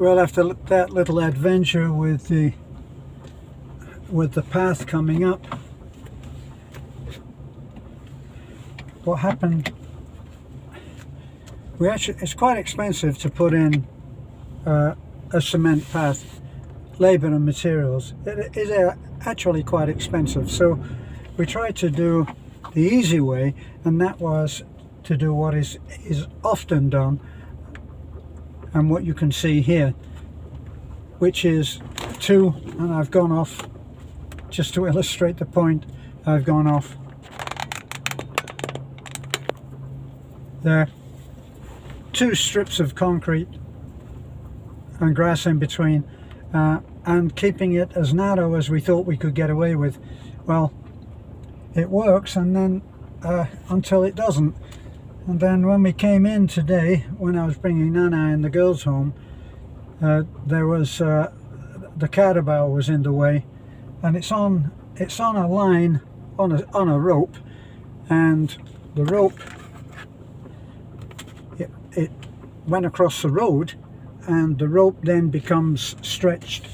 Well, after that little adventure with the path coming up, what happened, it's quite expensive to put in a cement path. Labour and materials, it is actually quite expensive, so we tried to do the easy way, and that was to do what is often done, and what you can see here, which is and I've gone off, just to illustrate the point, I've gone off there, 2 strips of concrete and grass in between, and keeping it as narrow as we thought we could get away with. Well, it works, and then until it doesn't. And then when we came in today, when I was bringing Nana and the girls home, there was the carabao was in the way, and it's on a line on a rope, and the rope it went across the road, and the rope then becomes stretched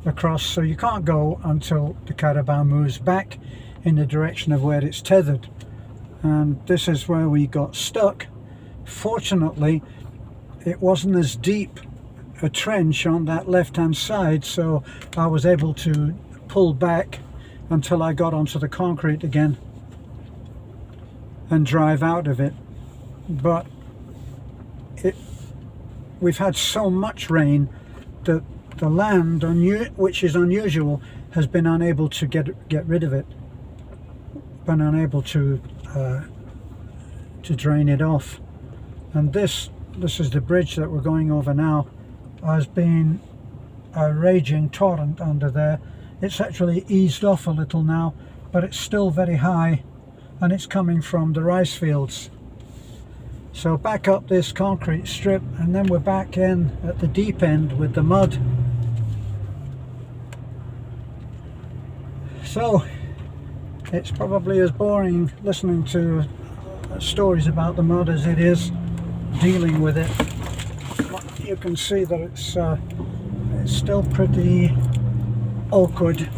across, so you can't go until the carabao moves back in the direction of where it's tethered. And this is where we got stuck. Fortunately, it wasn't as deep a trench on that left hand side, so I was able to pull back until I got onto the concrete again and drive out of it. But we've had so much rain that the land, which is unusual, has been unable to get rid of it, been unable to drain it off. And this is the bridge that we're going over now. Has been a raging torrent under there. It's actually eased off a little now, but it's still very high, and it's coming from the rice fields. So back up this concrete strip, and then we're back in at the deep end with the mud. So it's probably as boring listening to stories about the mud as it is dealing with it. You can see that it's still pretty awkward.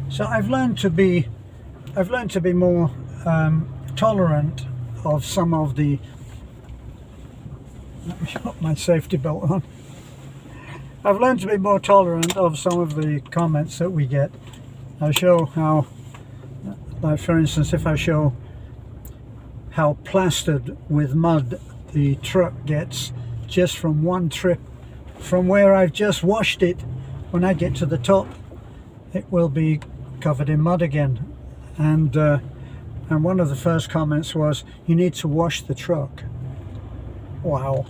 So I've learned to be more tolerant of some of the. Let me put my safety belt on. I've learned to be more tolerant of some of the comments that we get. I show how, like for instance, if I show how plastered with mud the truck gets just from one trip, from where I've just washed it, when I get to the top, it will be covered in mud again. And one of the first comments was, "You need to wash the truck." Wow.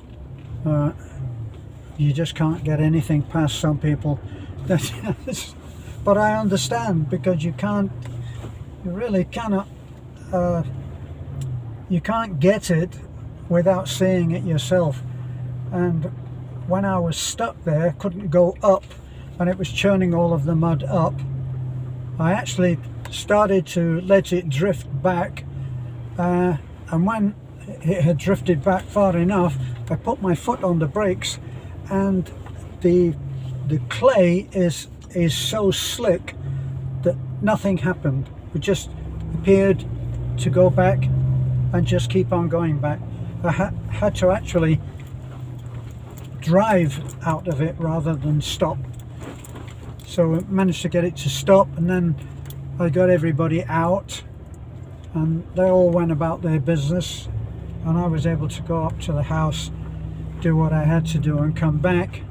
You just can't get anything past some people. But I understand, because you really cannot, you can't get it without seeing it yourself. And when I was stuck there, couldn't go up, and it was churning all of the mud up, I actually started to let it drift back, and when it had drifted back far enough, I put my foot on the brakes, and the clay is so slick that nothing happened. It just appeared to go back and just keep on going back. I had to actually drive out of it rather than stop. So I managed to get it to stop, and then I got everybody out, and they all went about their business, and I was able to go up to the house, do what I had to do, and come back,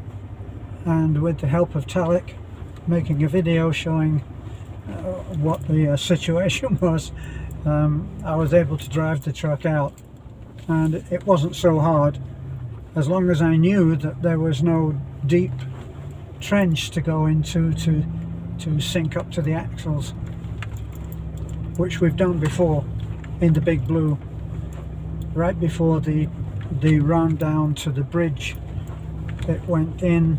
and with the help of Talek, making a video showing what the situation was, I was able to drive the truck out, and it wasn't so hard, as long as I knew that there was no deep trench to go into to sink up to the axles, which we've done before in the Big Blue, right before the run down to the bridge. It went in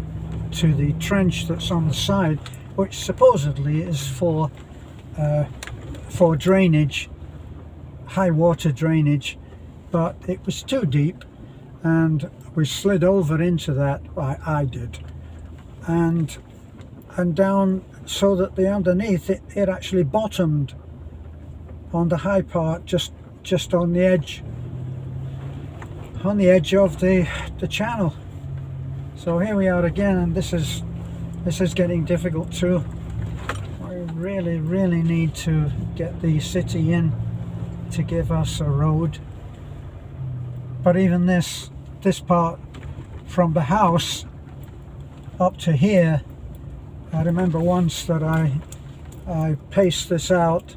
to the trench that's on the side. which supposedly is for drainage, high water drainage, but it was too deep and we slid over into that. I did, and down, so that the underneath it actually bottomed on the high part, just on the edge of the channel. So here we are again, and this is getting difficult too. I really need to get the city in to give us a road. But even this part from the house up to here, I remember once that I paced this out.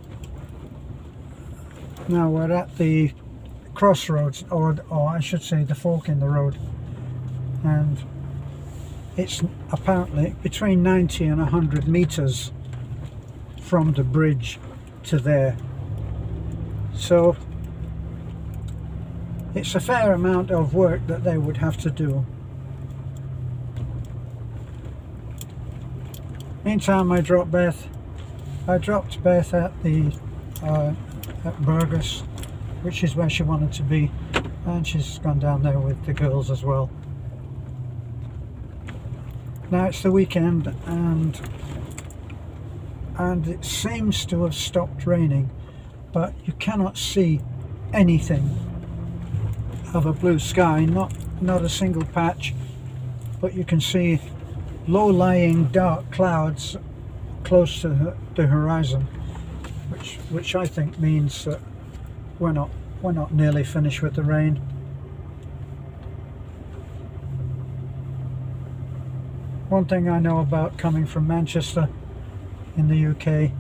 Now we're at the crossroads, or I should say the fork in the road, and it's apparently between 90 and 100 meters from the bridge to there. So it's a fair amount of work that they would have to do. Meantime, I dropped Beth at the at Burgos, which is where she wanted to be, and she's gone down there with the girls as well. Now it's the weekend, and it seems to have stopped raining, but you cannot see anything of a blue sky, not a single patch, but you can see low-lying dark clouds close to the horizon, which I think means that we're not nearly finished with the rain. One thing I know about coming from Manchester in the UK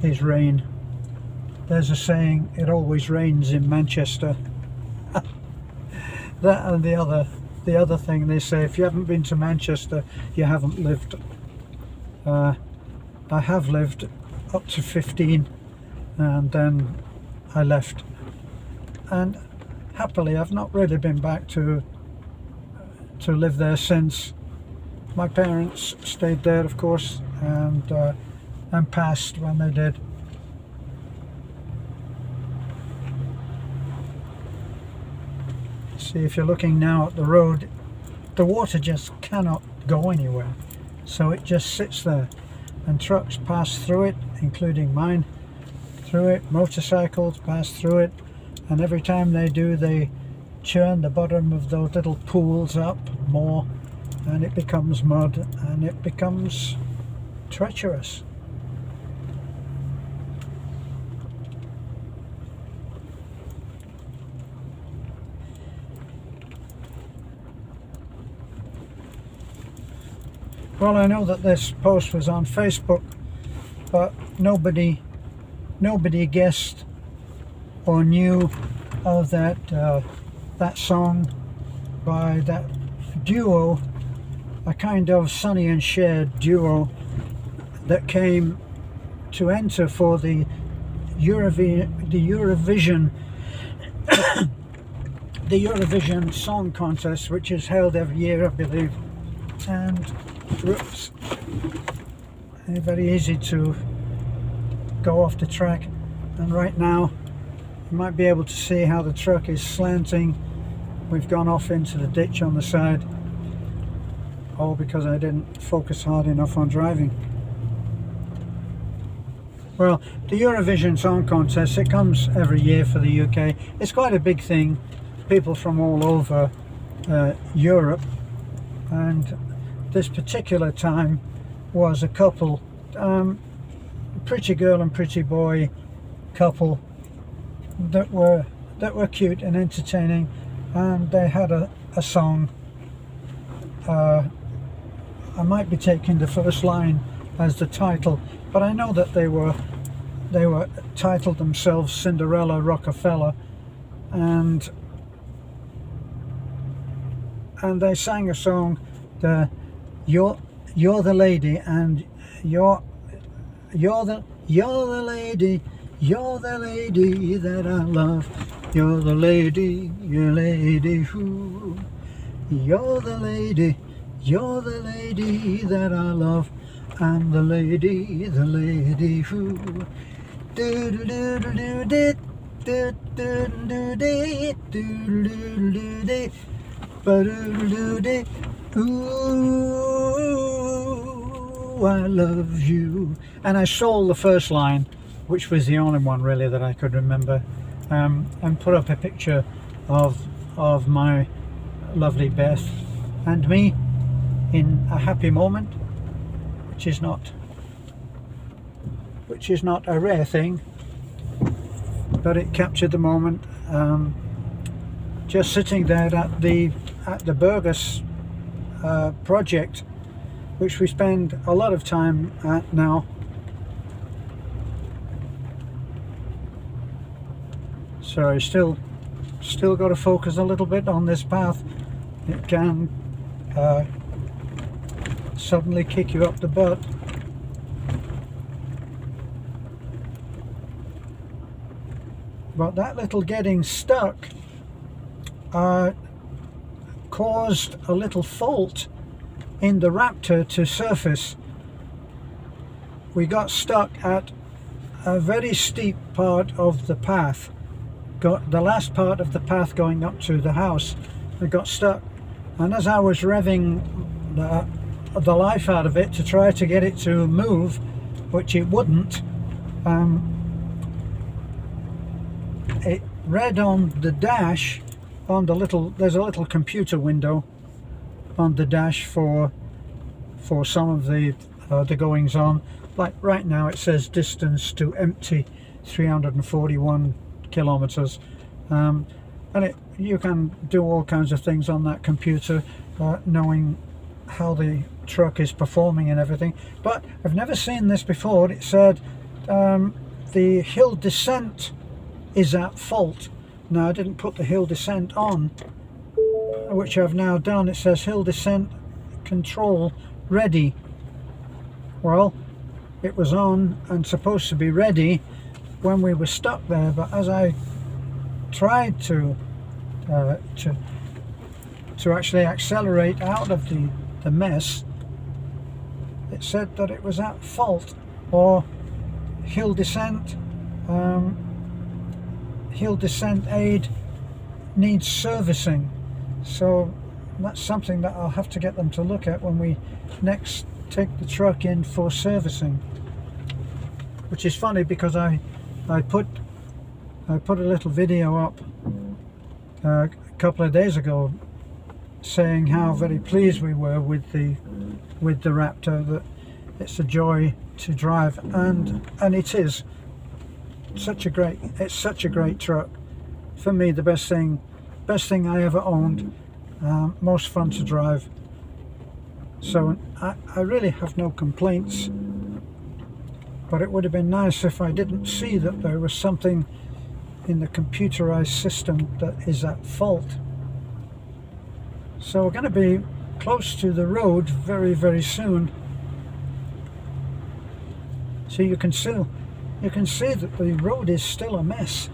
is rain. There's a saying, it always rains in Manchester. That and the other thing they say, if you haven't been to Manchester, you haven't lived. I have lived up to 15, and then I left, and happily I've not really been back to live there since. My parents stayed there, of course, and passed when they did. See, if you're looking now at the road, the water just cannot go anywhere, so it just sits there, and trucks pass through it, including mine, through it, motorcycles pass through it, and every time they do, they churn the bottom of those little pools up more, and it becomes mud, and it becomes treacherous. Well, I know that this post was on Facebook, but nobody guessed or knew of that song by that duo, a kind of Sonny and Cher duo that came to enter for the Eurovision the Eurovision Song Contest, which is held every year, I believe. And whoops, very easy to go off the track, and right now you might be able to see how the truck is slanting. We've gone off into the ditch on the side, all because I didn't focus hard enough on driving. Well, the Eurovision Song Contest, it comes every year for the UK. It's quite a big thing, people from all over Europe, and this particular time was a couple, pretty girl and pretty boy couple that were cute and entertaining, and they had a song. I might be taking the first line as the title, but I know that they were titled themselves Cinderella Rockefeller, and they sang a song, You're the lady, and you're the lady that I love. You're the lady who. You're the lady that I love. I'm the lady who do do do do do do do do do do do do do. Ooh, I love you. And I stole the first line, which was the only one really that I could remember, and put up a picture of my lovely Beth and me in a happy moment, which is not a rare thing, but it captured the moment. Just sitting there at the Burgos project, which we spend a lot of time at now. Sorry, still got to focus a little bit on this path. It can suddenly kick you up the butt. But that little getting stuck caused a little fault in the Raptor to surface. We got stuck at a very steep part of the path. Got the last part of the path going up to the house. I got stuck, and as I was revving the life out of it to try to get it to move, which it wouldn't, it read on the dash, on the little, there's a little computer window on the dash for some of the goings on. Like right now it says distance to empty 341 kilometers, and you can do all kinds of things on that computer, knowing how the truck is performing and everything. But I've never seen this before. It said the hill descent is at fault. Now I didn't put the hill descent on, which I've now done. It says hill descent control ready. Well, it was on and supposed to be ready when we were stuck there, but as I tried to actually accelerate out of the mess, it said that it was at fault, or hill descent aid needs servicing. So that's something that I'll have to get them to look at when we next take the truck in for servicing. Which is funny because I put a little video up a couple of days ago saying how very pleased we were with the Raptor, that it's a joy to drive, and it is such a great truck. For me, the best thing I ever owned, most fun to drive. So I really have no complaints, but it would have been nice if I didn't see that there was something in the computerized system that is at fault. So we're going to be close to the road very, very soon. So you can see that the road is still a mess.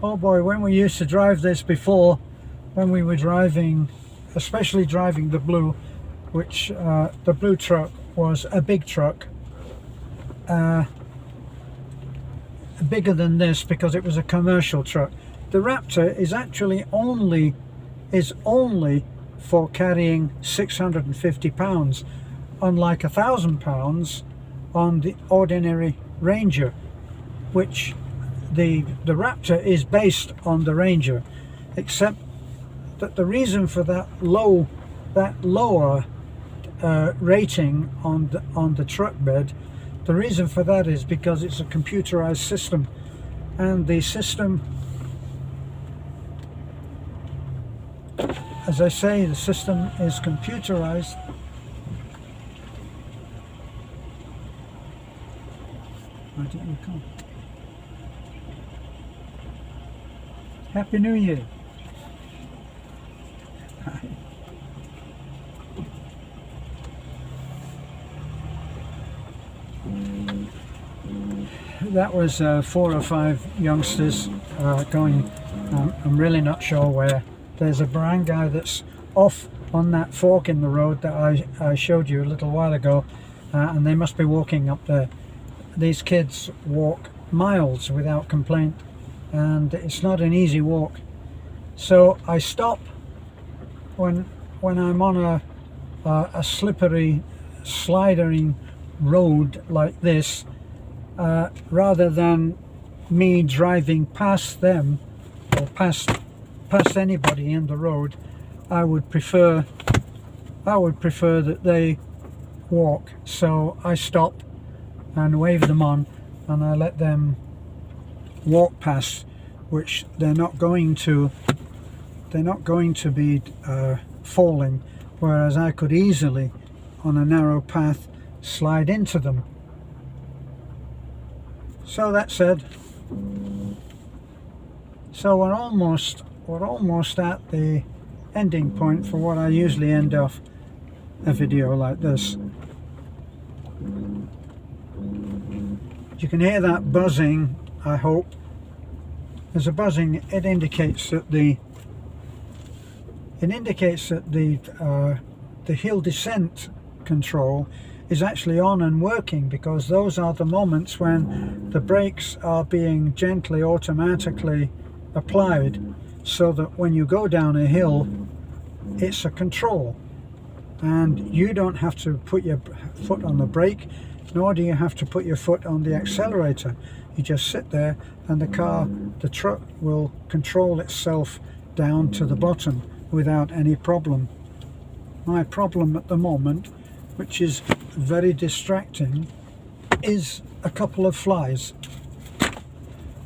Oh boy, when we used to drive this before, when we were driving, especially driving the Blue, which the Blue truck was a big truck, bigger than this because it was a commercial truck. The Raptor is actually only for carrying 650 pounds, unlike 1,000 pounds on the ordinary Ranger, which the Raptor is based on the Ranger, except that the reason for that lower rating on the truck bed, the reason for that is because it's a computerized system, and the system, as I say, the system is computerized. Why didn't you come? Happy New Year. That was 4 or 5 youngsters going, I'm really not sure where, there's a barangay that's off on that fork in the road that I showed you a little while ago, and they must be walking up there. These kids walk miles without complaint, and it's not an easy walk. So I stop when I'm on a slippery, slidering road like this, rather than me driving past them or past anybody in the road. I would prefer that they walk. So I stop and wave them on, and I let them walk past, which they're not going to be falling, whereas I could easily, on a narrow path, slide into them. So that said, so we're almost at the ending point for what I usually end off a video like this. You can hear that buzzing, I hope. There's a buzzing. It indicates that the hill descent control is actually on and working, because those are the moments when the brakes are being gently automatically applied, so that when you go down a hill, it's a control and you don't have to put your foot on the brake, nor do you have to put your foot on the accelerator. You just sit there and the truck will control itself down to the bottom without any problem. My problem at the moment, which is very distracting, is a couple of flies.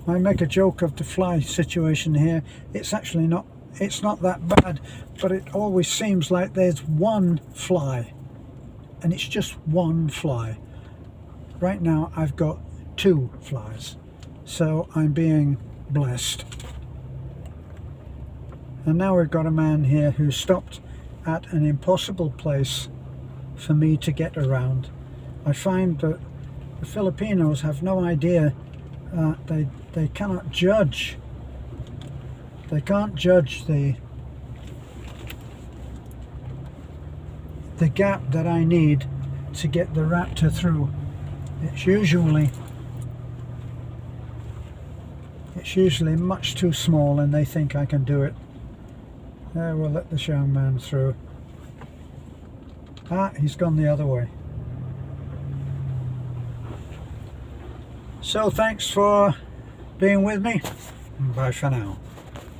I make a joke of the fly situation here. It's actually not, it's not that bad, but it always seems like there's one fly, and it's just one fly. Right now I've got 2 flies, so I'm being blessed. And now we've got a man here who stopped at an impossible place for me to get around. I find that the Filipinos have no idea. They cannot judge. They can't judge the gap that I need to get the Raptor through. It's usually much too small, and they think I can do it. We'll let this young man through. He's gone the other way. So thanks for being with me. Bye for now.